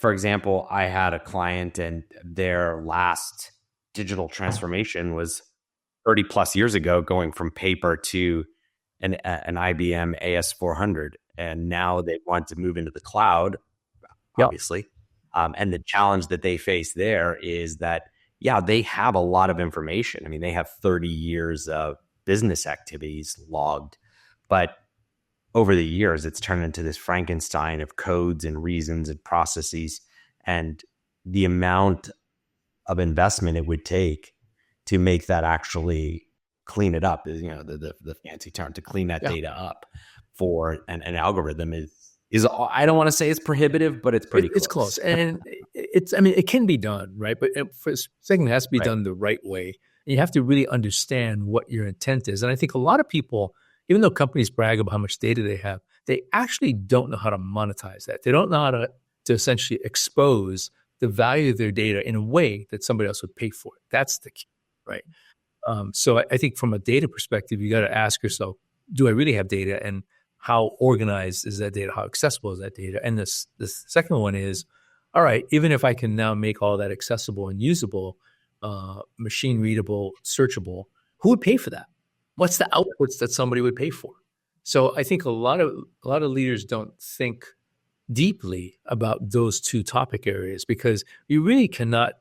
for example, I had a client and their last digital transformation was 30 plus years ago, going from paper to an IBM AS400. And now they want to move into the cloud, obviously. And the challenge that they face there is that, yeah, they have a lot of information. I mean, they have 30 years of business activities logged, but over the years, it's turned into this Frankenstein of codes and reasons and processes, and the amount of investment it would take to make that actually clean it up is, the fancy term, to clean that data up for an algorithm is I don't want to say it's prohibitive, but it's pretty close. It's close. And it can be done, right? But for a second, it has to be done the right way. And you have to really understand what your intent is. And I think a lot of people, even though companies brag about how much data they have, they actually don't know how to monetize that. They don't know how to essentially expose the value of their data in a way that somebody else would pay for it. That's the key, right? So I think from a data perspective, you got to ask yourself, do I really have data? And how organized is that data? How accessible is that data? And the second one is, all right, even if I can now make all that accessible and usable, machine readable, searchable, who would pay for that? What's the outputs that somebody would pay for? So I think a lot of leaders don't think deeply about those two topic areas, because you really cannot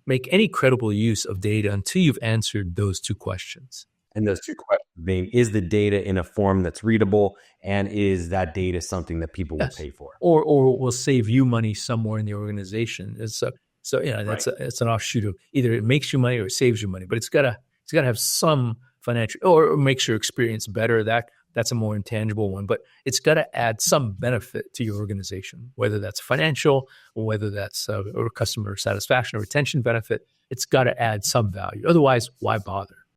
make any credible use of data until you've answered those two questions. And those two questions being, is the data in a form that's readable, and is that data something that people will pay for? Or will save you money somewhere in the organization. It's it's an offshoot of either it makes you money or it saves you money, but it's gotta have some financial, or makes your experience better. That's a more intangible one, but it's got to add some benefit to your organization, whether that's financial or whether that's or customer satisfaction or retention benefit. It's got to add some value. Otherwise, why bother?